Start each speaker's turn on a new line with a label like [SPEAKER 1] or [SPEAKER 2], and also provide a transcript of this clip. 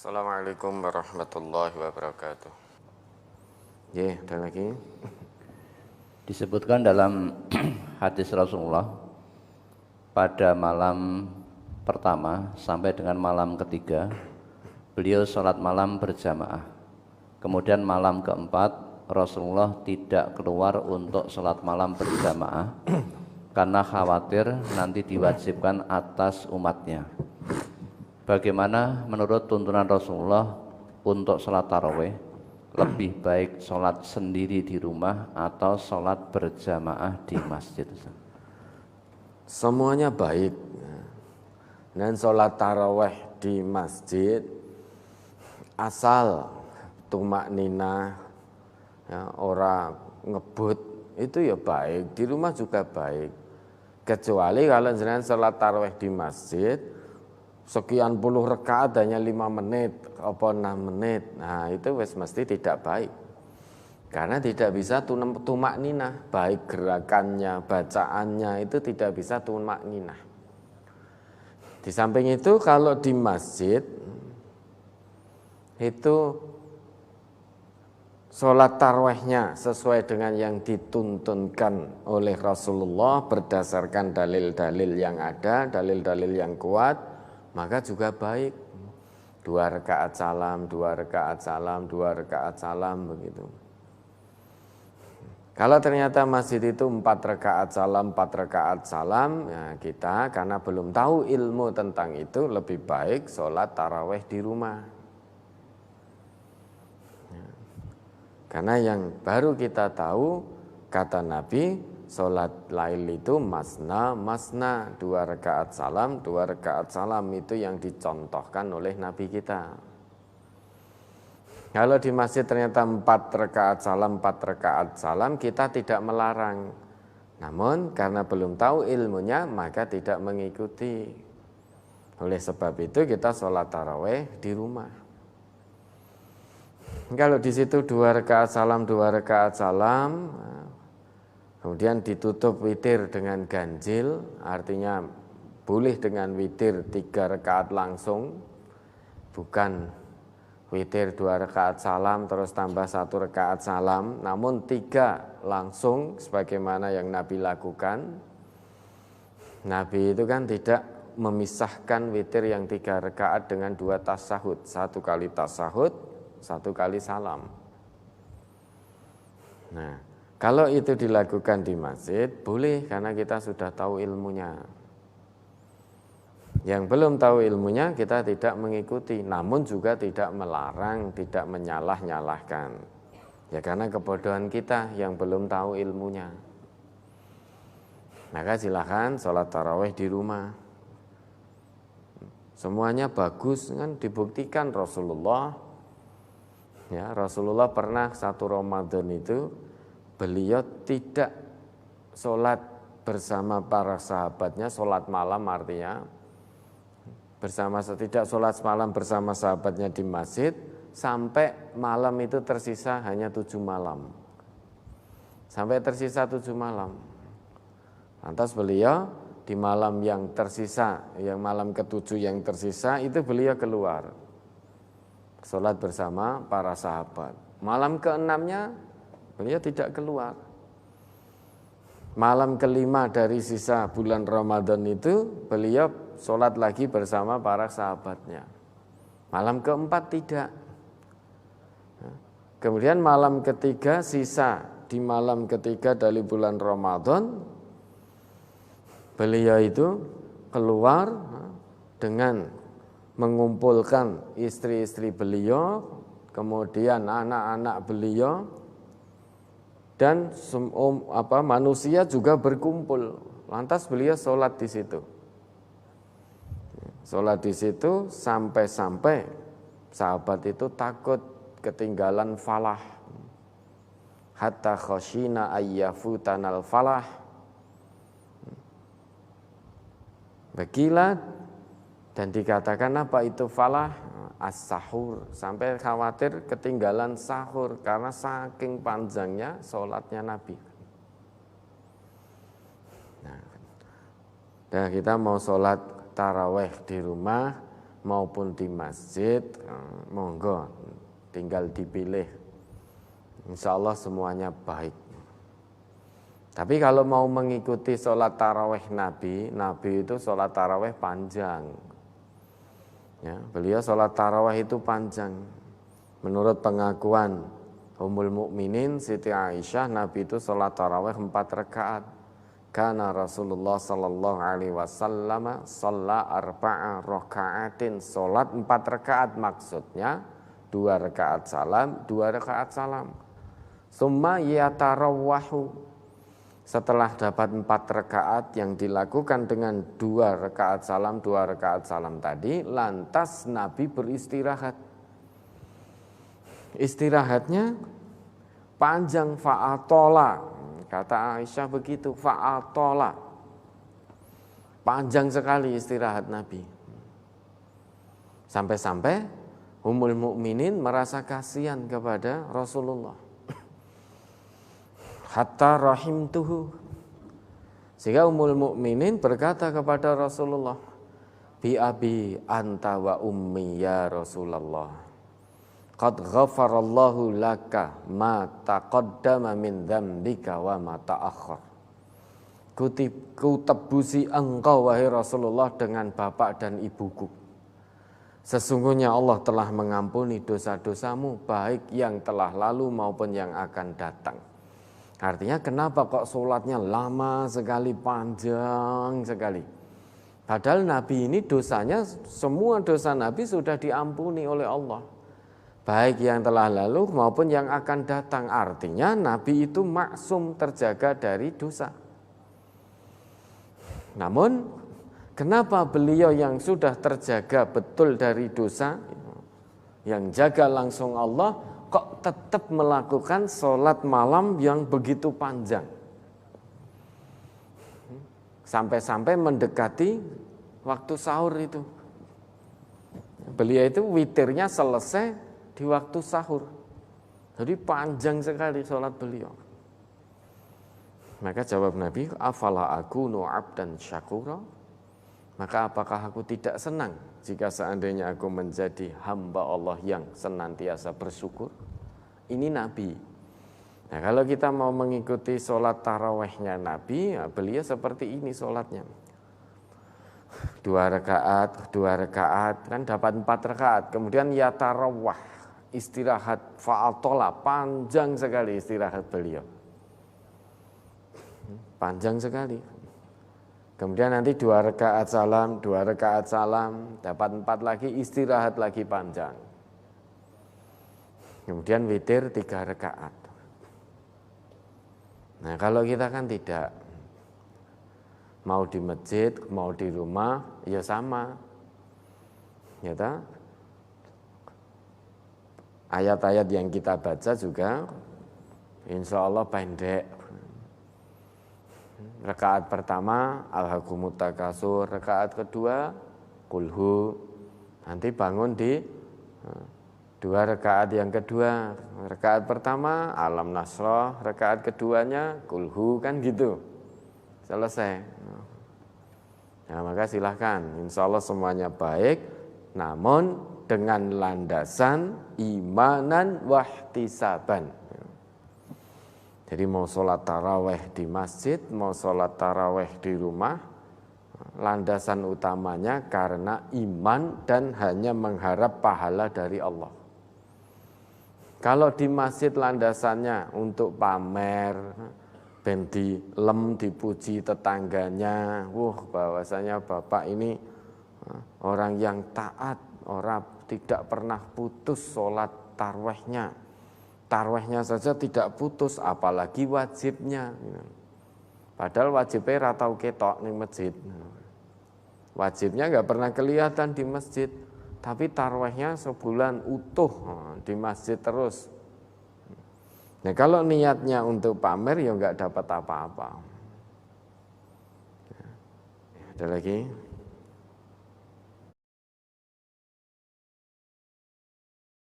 [SPEAKER 1] Assalamualaikum warahmatullahi wabarakatuh. Ya, ada lagi.
[SPEAKER 2] Disebutkan dalam hadis Rasulullah pada malam pertama sampai dengan malam ketiga beliau sholat malam berjamaah. Kemudian malam keempat Rasulullah tidak keluar untuk sholat malam berjamaah karena khawatir nanti diwajibkan atas umatnya. Bagaimana menurut tuntunan Rasulullah untuk sholat tarawih? Lebih baik sholat sendiri di rumah atau sholat berjamaah di masjid?
[SPEAKER 1] Semuanya baik. Dan sholat tarawih di masjid asal tumak nina, ya, orang ngebut itu ya baik. Di rumah juga baik. Kecuali kalau jenengan sholat tarawih di masjid sekian puluh rakaat hanya 5 menit apa 6 menit. Nah, itu wis mesti tidak baik. Karena tidak bisa tumak ninah, baik gerakannya, bacaannya itu tidak bisa tumak ninah. Di samping itu kalau di masjid itu sholat tarawihnya sesuai dengan yang dituntunkan oleh Rasulullah berdasarkan dalil-dalil yang ada, dalil-dalil yang kuat, maka juga baik. 2 rakaat salam, 2 rakaat salam, 2 rakaat salam begitu. Kalau ternyata masjid itu 4 rakaat salam, 4 rakaat salam, ya kita karena belum tahu ilmu tentang itu lebih baik sholat tarawih di rumah. Karena yang baru kita tahu kata Nabi, sholat lail itu masna, 2 rakaat salam, 2 rakaat salam itu yang dicontohkan oleh Nabi kita. Kalau di masjid ternyata 4 rakaat salam, 4 rakaat salam, kita tidak melarang. Namun karena belum tahu ilmunya maka tidak mengikuti. Oleh sebab itu kita sholat tarawih di rumah. Kalau di situ 2 rakaat salam, 2 rakaat salam, kemudian ditutup witir dengan ganjil, artinya boleh dengan witir 3 rakaat langsung, bukan witir 2 rakaat salam terus tambah 1 rakaat salam, namun 3 langsung sebagaimana yang Nabi lakukan. Nabi itu kan tidak memisahkan witir yang 3 rakaat dengan 2 tasyahud, 1 kali tasyahud, 1 kali salam. Nah, kalau itu dilakukan di masjid, boleh karena kita sudah tahu ilmunya. Yang belum tahu ilmunya kita tidak mengikuti, namun juga tidak melarang, tidak menyalah-nyalahkan. Ya karena kebodohan kita yang belum tahu ilmunya. Maka silakan sholat tarawih di rumah. Semuanya bagus kan, dibuktikan Rasulullah. Ya, Rasulullah pernah 1 Ramadan itu beliau tidak sholat bersama para sahabatnya, sholat malam artinya tidak sholat malam bersama sahabatnya di masjid sampai malam itu tersisa hanya 7 malam. Sampai tersisa 7 malam. Lantas beliau di malam yang tersisa, yang malam ke-7 yang tersisa itu beliau keluar sholat bersama para sahabat. Malam ke-6-nya beliau tidak keluar. Malam ke-5 dari sisa bulan Ramadan itu beliau sholat lagi bersama para sahabatnya. Malam ke-4 tidak. Kemudian malam ke-3 sisa di malam ke-3 dari bulan Ramadan beliau itu keluar dengan mengumpulkan istri-istri beliau, kemudian anak-anak beliau, dan manusia juga berkumpul. Lantas beliau sholat di situ. Sholat di situ sampai sahabat itu takut ketinggalan falah. Hatta khashina ayyafutanal falah. Begilah dan dikatakan apa itu falah? As-sahur, sampai khawatir ketinggalan sahur karena saking panjangnya sholatnya Nabi. Nah, kita mau sholat tarawih di rumah maupun di masjid, monggo tinggal dipilih. Insya Allah semuanya baik. Tapi kalau mau mengikuti sholat taraweh Nabi itu sholat taraweh panjang. Ya, beliau sholat taraweh itu panjang. Menurut pengakuan Ummul Mukminin Siti Aisyah, Nabi itu sholat taraweh 4 rakaat. Karena Rasulullah sallallahu alaihi wasallam shalla 4 rakaatin, sholat 4 rakaat, maksudnya 2 rakaat salam, 2 rakaat salam. Summa yatarawwahu, setelah dapat 4 rakaat yang dilakukan dengan 2 rakaat salam, 2 rakaat salam tadi, lantas Nabi beristirahat. Istirahatnya panjang, fa'atola. Kata Aisyah begitu, fa'atola. Panjang sekali istirahat Nabi. Sampai-sampai Ummul Mukminin merasa kasihan kepada Rasulullah. Hatta rahimtuhu. Sehingga Ummul Mukminin berkata kepada Rasulullah, bi abi anta wa ummi ya Rasulullah, qad ghafarallahu laka ma taqaddama min dzambika wa ma ta'akhkhar. Ku tebusi engkau wahai Rasulullah dengan bapak dan ibuku. Sesungguhnya Allah telah mengampuni dosa-dosamu, baik yang telah lalu maupun yang akan datang. Artinya kenapa kok sholatnya lama sekali, panjang sekali? Padahal Nabi ini dosanya, semua dosa Nabi sudah diampuni oleh Allah, baik yang telah lalu maupun yang akan datang. Artinya Nabi itu maksum, terjaga dari dosa. Namun kenapa beliau yang sudah terjaga betul dari dosa, yang jaga langsung Allah, kok tetap melakukan sholat malam yang begitu panjang? Sampai-sampai mendekati waktu sahur itu. Beliau itu witirnya selesai di waktu sahur. Jadi panjang sekali sholat beliau. Maka jawab Nabi, afala akunu abdan syakura? Maka apakah aku tidak senang jika seandainya aku menjadi hamba Allah yang senantiasa bersyukur? Ini Nabi. Nah, kalau kita mau mengikuti sholat tarawehnya Nabi, ya beliau seperti ini sholatnya. 2 rakaat, kan dapat 4 rakaat. Kemudian ya tarawah, istirahat, fa'atola, panjang sekali istirahat beliau. Panjang sekali. Kemudian nanti 2 rakaat salam, 2 rakaat salam, dapat 4 lagi, istirahat lagi panjang. Kemudian witir 3 rakaat. Nah, kalau kita kan tidak, mau di masjid, mau di rumah, ya sama. Ya ta? Ayat-ayat yang kita baca juga insya Allah pendek. Rakaat pertama Alhaakumut Takasur, rakaat kedua Kulhu. Nanti bangun di 2 rakaat yang kedua. Rakaat pertama Alam Nasrah, rakaat keduanya Kulhu, kan gitu. Selesai. Nah, maka silahkan, insya Allah semuanya baik. Namun dengan landasan imanan wahtisaban. Jadi mau sholat taraweh di masjid, mau sholat taraweh di rumah, landasan utamanya karena iman dan hanya mengharap pahala dari Allah. Kalau di masjid landasannya untuk pamer, ben dilem, dipuji tetangganya, bahwasanya bapak ini orang yang taat, orang tidak pernah putus sholat tarawehnya. Tarawehnya saja tidak putus, apalagi wajibnya. Padahal wajibnya ratau ketok ning masjid. Wajibnya nggak pernah kelihatan di masjid, tapi tarawehnya sebulan utuh di masjid terus. Nah, kalau niatnya untuk pamer ya nggak dapat apa-apa. Ada lagi?